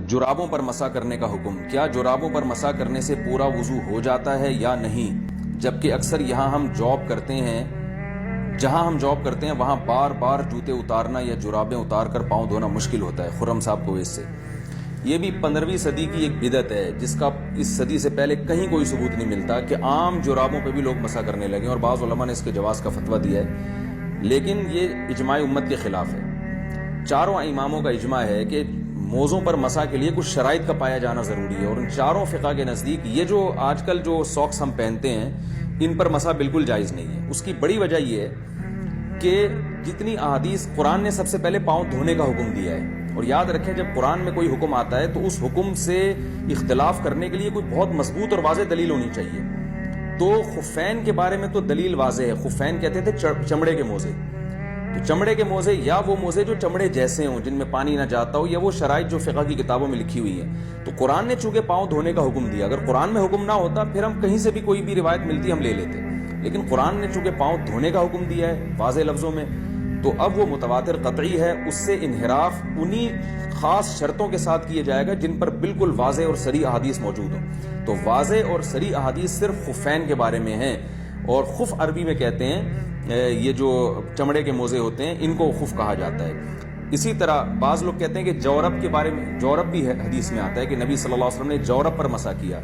جرابوں پر مسح کرنے کا حکم. کیا جرابوں پر مسح کرنے سے پورا وضو ہو جاتا ہے یا نہیں؟ جبکہ اکثر جہاں ہم جاب کرتے ہیں وہاں بار بار جوتے اتارنا یا جرابیں اتار کر پاؤں دھونا مشکل ہوتا ہے. خرم صاحب کو اس سے یہ بھی 15ویں صدی کی ایک بدعت ہے جس کا اس صدی سے پہلے کہیں کوئی ثبوت نہیں ملتا کہ عام جرابوں پہ بھی لوگ مسح کرنے لگے، اور بعض علماء نے اس کے جواز کا فتویٰ دیا ہے، لیکن یہ اجماع امت کے خلاف ہے. چاروں اماموں کا اجماع ہے کہ موزوں پر مسح کے لیے کچھ شرائط کا پایا جانا ضروری ہے، اور ان چاروں فقہ کے نزدیک یہ جو آج کل جو ساکس ہم پہنتے ہیں ان پر مسح بالکل جائز نہیں ہے. اس کی بڑی وجہ یہ ہے کہ جتنی احادیث قرآن نے سب سے پہلے پاؤں دھونے کا حکم دیا ہے، اور یاد رکھیں جب قرآن میں کوئی حکم آتا ہے تو اس حکم سے اختلاف کرنے کے لیے کوئی بہت مضبوط اور واضح دلیل ہونی چاہیے. تو خفین کے بارے میں تو دلیل واضح ہے. خفین کہتے تھے چمڑے کے موزے، تو چمڑے کے موزے یا وہ موزے جو چمڑے جیسے ہوں جن میں پانی نہ جاتا ہو، یا وہ شرائط جو فقہ کی کتابوں میں لکھی ہوئی ہیں. تو قرآن نے چونکہ پاؤں دھونے کا حکم دیا، اگر قرآن میں حکم نہ ہوتا پھر ہم کہیں سے بھی کوئی بھی روایت ملتی ہم لے لیتے، لیکن قرآن نے چونکہ پاؤں دھونے کا حکم دیا ہے واضح لفظوں میں، تو اب وہ متواتر قطعی ہے. اس سے انحراف انہی خاص شرطوں کے ساتھ کیا جائے گا جن پر بالکل واضح اور صریح احادیث موجود ہوں. تو واضح اور صریح احادیث صرف خفین کے بارے میں ہیں، اور خف عربی میں کہتے ہیں یہ جو چمڑے کے موزے ہوتے ہیں ان کو خف کہا جاتا ہے. اسی طرح بعض لوگ کہتے ہیں کہ جورب کے بارے میں، جورب بھی حدیث میں آتا ہے کہ نبی صلی اللہ علیہ وسلم نے جورب پر مسح کیا.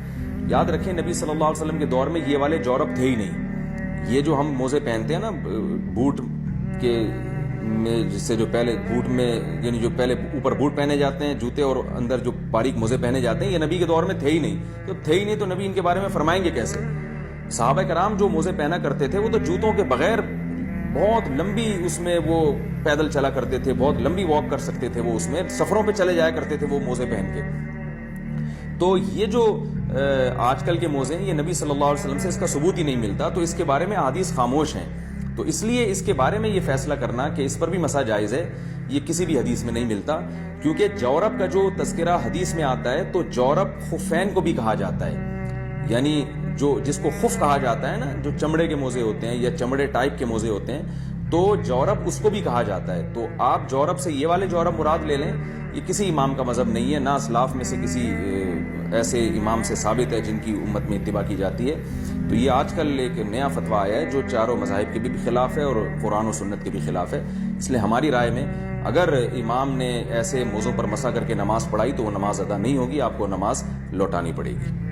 یاد رکھیں نبی صلی اللہ علیہ وسلم کے دور میں یہ والے جورب تھے ہی نہیں. یہ جو ہم موزے پہنتے ہیں نا بوٹ کے میں، جس سے جو پہلے بوٹ میں یعنی جو پہلے اوپر بوٹ پہنے جاتے ہیں جوتے اور اندر جو باریک موزے پہنے جاتے ہیں، یہ نبی کے دور میں تھے ہی نہیں. تو تھے ہی نہیں تو نبی ان کے بارے میں فرمائیں گے کیسے؟ صحابہ کرام جو موزے پہنا کرتے تھے وہ تو جوتوں کے بغیر بہت لمبی اس میں وہ پیدل چلا کرتے تھے، بہت لمبی واک کر سکتے تھے، وہ اس میں سفروں پہ چلے جایا کرتے تھے وہ موزے پہن کے. تو یہ جو آج کل کے موزے ہیں یہ نبی صلی اللہ علیہ وسلم سے اس کا ثبوت ہی نہیں ملتا، تو اس کے بارے میں احادیث خاموش ہیں. تو اس لیے اس کے بارے میں یہ فیصلہ کرنا کہ اس پر بھی مسح جائز ہے یہ کسی بھی حدیث میں نہیں ملتا. کیونکہ جورب کا جو تذکرہ حدیث میں آتا ہے تو جورب خفین کو بھی کہا جاتا ہے، یعنی جو جس کو خف کہا جاتا ہے نا، جو چمڑے کے موزے ہوتے ہیں یا چمڑے ٹائپ کے موزے ہوتے ہیں، تو جورب اس کو بھی کہا جاتا ہے. تو آپ جورب سے یہ والے جورب مراد لے لیں، یہ کسی امام کا مذہب نہیں ہے، نہ اسلاف میں سے کسی ایسے امام سے ثابت ہے جن کی امت میں اتباع کی جاتی ہے. تو یہ آج کل ایک نیا فتویٰ آیا ہے جو چاروں مذاہب کے بھی خلاف ہے اور قرآن و سنت کے بھی خلاف ہے. اس لیے ہماری رائے میں اگر امام نے ایسے موزوں پر مسح کر کے نماز پڑھائی تو وہ نماز ادا نہیں ہوگی، آپ کو نماز لوٹانی پڑے گی.